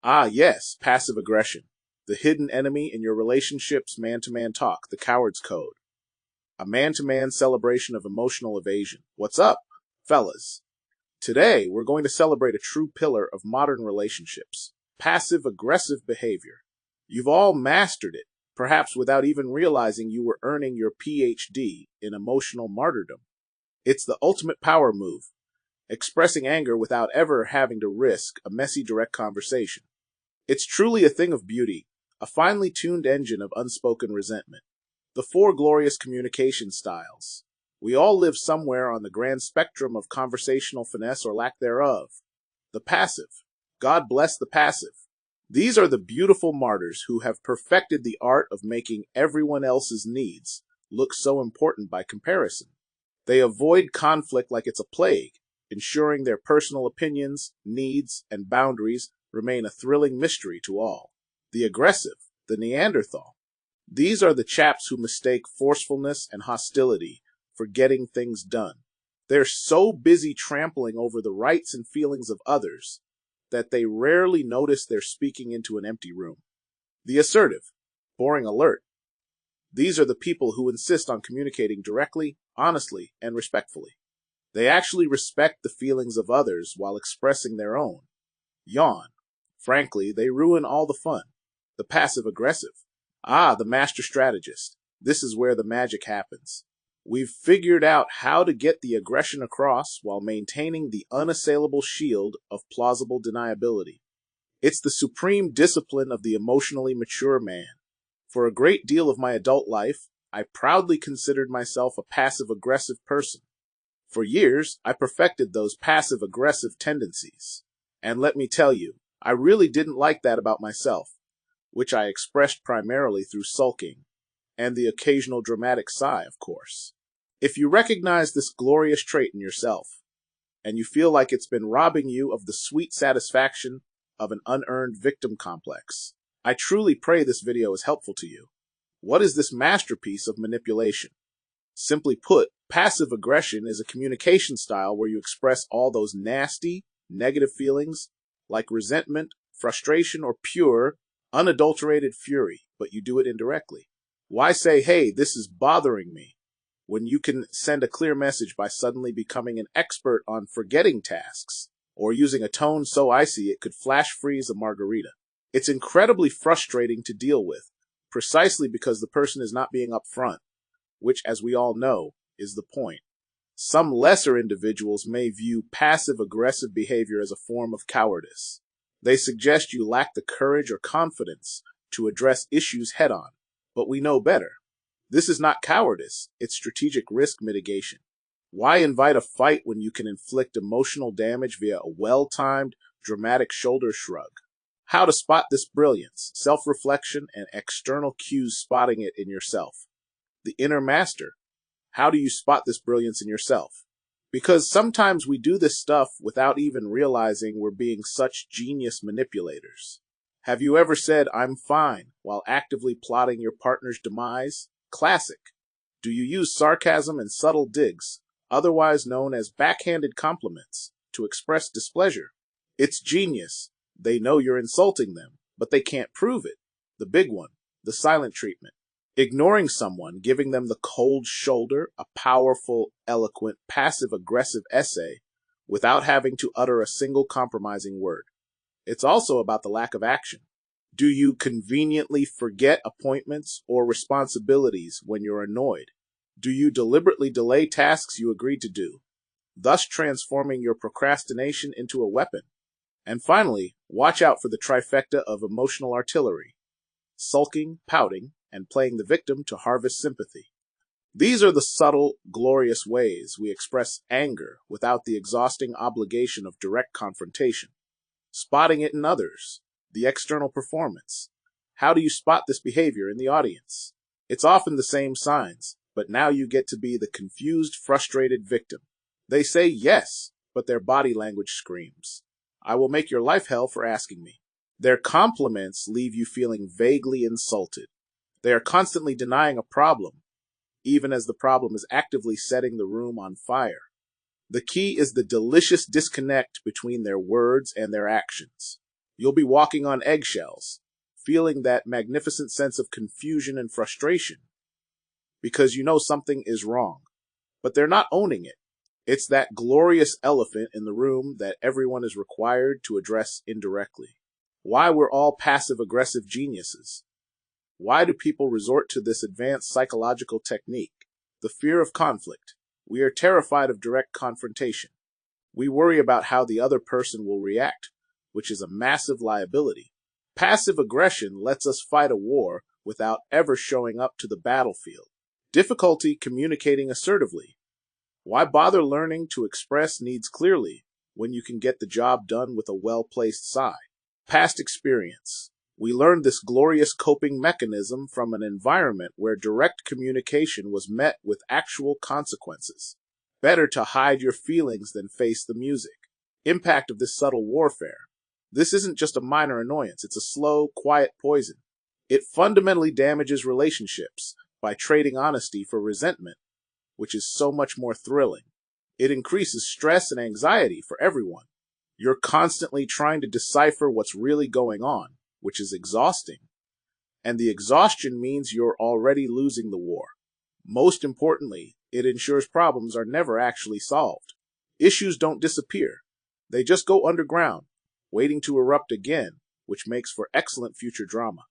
Ah, yes, passive aggression. The hidden enemy in your relationship's man-to-man talk, the coward's code. A man-to-man celebration of emotional evasion. What's up, fellas? Today, we're going to celebrate a true pillar of modern relationships, passive-aggressive behavior. You've all mastered it, perhaps without even realizing you were earning your PhD in emotional martyrdom. It's the ultimate power move, expressing anger without ever having to risk a messy direct conversation. It's truly a thing of beauty, a finely tuned engine of unspoken resentment. The four glorious communication styles. We all live somewhere on the grand spectrum of conversational finesse or lack thereof. The passive. God bless the passive. These are the beautiful martyrs who have perfected the art of making everyone else's needs look so important by comparison. They avoid conflict like it's a plague, ensuring their personal opinions, needs, and boundaries remain a thrilling mystery to all. The aggressive, the Neanderthal. These are the chaps who mistake forcefulness and hostility for getting things done. They're so busy trampling over the rights and feelings of others that they rarely notice they're speaking into an empty room. The assertive, boring alert. These are the people who insist on communicating directly, honestly, and respectfully. They actually respect the feelings of others while expressing their own. Yawn. Frankly, they ruin all the fun. The passive-aggressive. Ah, the master strategist. This is where the magic happens. We've figured out how to get the aggression across while maintaining the unassailable shield of plausible deniability. It's the supreme discipline of the emotionally mature man. For a great deal of my adult life, I proudly considered myself a passive-aggressive person. For years, I perfected those passive-aggressive tendencies. And let me tell you, I really didn't like that about myself, which I expressed primarily through sulking, and the occasional dramatic sigh, of course. If you recognize this glorious trait in yourself, and you feel like it's been robbing you of the sweet satisfaction of an unearned victim complex, I truly pray this video is helpful to you. What is this masterpiece of manipulation? Simply put, passive aggression is a communication style where you express all those nasty, negative feelings like resentment, frustration, or pure, unadulterated fury, but you do it indirectly. Why say, hey, this is bothering me, when you can send a clear message by suddenly becoming an expert on forgetting tasks, or using a tone so icy it could flash freeze a margarita? It's incredibly frustrating to deal with, precisely because the person is not being upfront, which, as we all know, is the point. Some lesser individuals may view passive-aggressive behavior as a form of cowardice. They suggest you lack the courage or confidence to address issues head-on, but we know better. This is not cowardice, it's strategic risk mitigation. Why invite a fight when you can inflict emotional damage via a well-timed, dramatic shoulder shrug? How to spot this brilliance, self-reflection, and external cues spotting it in yourself. The inner master. How do you spot this brilliance in yourself? Because sometimes we do this stuff without even realizing we're being such genius manipulators. Have you ever said, I'm fine, while actively plotting your partner's demise? Classic. Do you use sarcasm and subtle digs, otherwise known as backhanded compliments, to express displeasure? It's genius. They know you're insulting them, but they can't prove it. The big one, the silent treatment. Ignoring someone, giving them the cold shoulder, a powerful, eloquent, passive-aggressive essay, without having to utter a single compromising word. It's also about the lack of action. Do you conveniently forget appointments or responsibilities when you're annoyed? Do you deliberately delay tasks you agreed to do, thus transforming your procrastination into a weapon? And finally, watch out for the trifecta of emotional artillery: sulking, pouting, and playing the victim to harvest sympathy. These are the subtle, glorious ways we express anger without the exhausting obligation of direct confrontation. Spotting it in others, the external performance. How do you spot this behavior in the audience? It's often the same signs, but now you get to be the confused, frustrated victim. They say yes, but their body language screams, I will make your life hell for asking me. Their compliments leave you feeling vaguely insulted. They are constantly denying a problem, even as the problem is actively setting the room on fire. The key is the delicious disconnect between their words and their actions. You'll be walking on eggshells, feeling that magnificent sense of confusion and frustration because you know something is wrong, but they're not owning it. It's that glorious elephant in the room that everyone is required to address indirectly. Why we're all passive-aggressive geniuses. Why do people resort to this advanced psychological technique? The fear of conflict. We are terrified of direct confrontation. We worry about how the other person will react, which is a massive liability. Passive aggression lets us fight a war without ever showing up to the battlefield. Difficulty communicating assertively. Why bother learning to express needs clearly when you can get the job done with a well-placed sigh? Past experience. We learned this glorious coping mechanism from an environment where direct communication was met with actual consequences. Better to hide your feelings than face the music. Impact of this subtle warfare. This isn't just a minor annoyance, it's a slow, quiet poison. It fundamentally damages relationships by trading honesty for resentment, which is so much more thrilling. It increases stress and anxiety for everyone. You're constantly trying to decipher what's really going on, which is exhausting. And the exhaustion means you're already losing the war. Most importantly, it ensures problems are never actually solved. Issues don't disappear. They just go underground, waiting to erupt again, which makes for excellent future drama.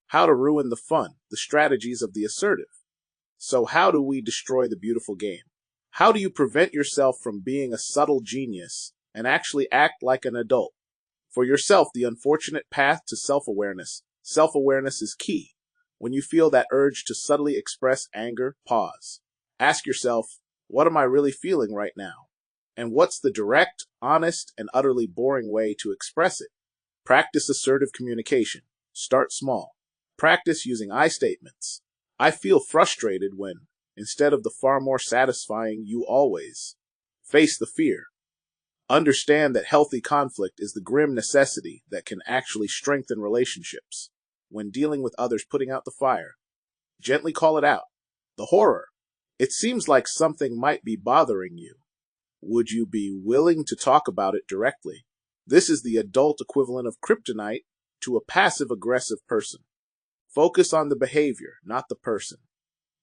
How to ruin the fun, the strategies of the assertive. So how do we destroy the beautiful game? How do you prevent yourself from being a subtle genius and actually act like an adult? For yourself, the unfortunate path to self-awareness. Self-awareness is key. When you feel that urge to subtly express anger, pause. Ask yourself, what am I really feeling right now? And what's the direct, honest, and utterly boring way to express it? Practice assertive communication. Start small. Practice using I statements. I feel frustrated when, instead of the far more satisfying you always. Face the fear. Understand that healthy conflict is the grim necessity that can actually strengthen relationships. When dealing with others putting out the fire, gently call it out. The horror. It seems like something might be bothering you. Would you be willing to talk about it directly? This is the adult equivalent of kryptonite to a passive-aggressive person. Focus on the behavior, not the person.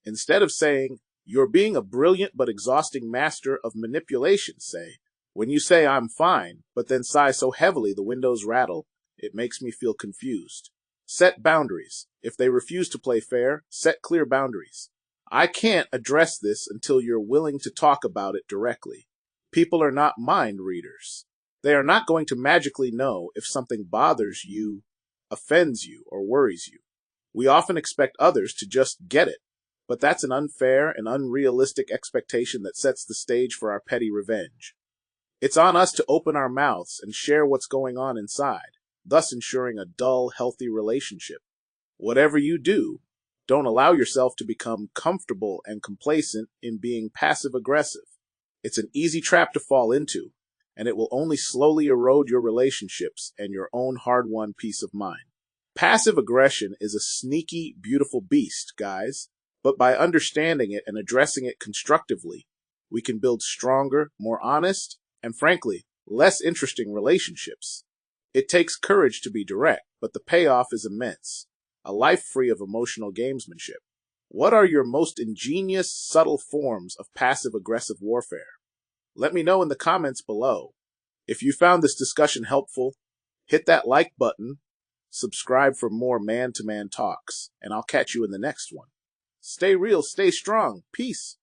Instead of saying, you're being a brilliant but exhausting master of manipulation, say, when you say I'm fine, but then sigh so heavily the windows rattle, it makes me feel confused. Set boundaries. If they refuse to play fair, set clear boundaries. I can't address this until you're willing to talk about it directly. People are not mind readers. They are not going to magically know if something bothers you, offends you, or worries you. We often expect others to just get it, but that's an unfair and unrealistic expectation that sets the stage for our petty revenge. It's on us to open our mouths and share what's going on inside, thus ensuring a dull, healthy relationship. Whatever you do, don't allow yourself to become comfortable and complacent in being passive-aggressive. It's an easy trap to fall into, and it will only slowly erode your relationships and your own hard-won peace of mind. Passive aggression is a sneaky, beautiful beast, guys, but by understanding it and addressing it constructively, we can build stronger, more honest, and frankly, less interesting relationships. It takes courage to be direct, but the payoff is immense. A life free of emotional gamesmanship. What are your most ingenious, subtle forms of passive-aggressive warfare? Let me know in the comments below. If you found this discussion helpful, hit that like button, subscribe for more man-to-man talks, and I'll catch you in the next one. Stay real, stay strong. Peace.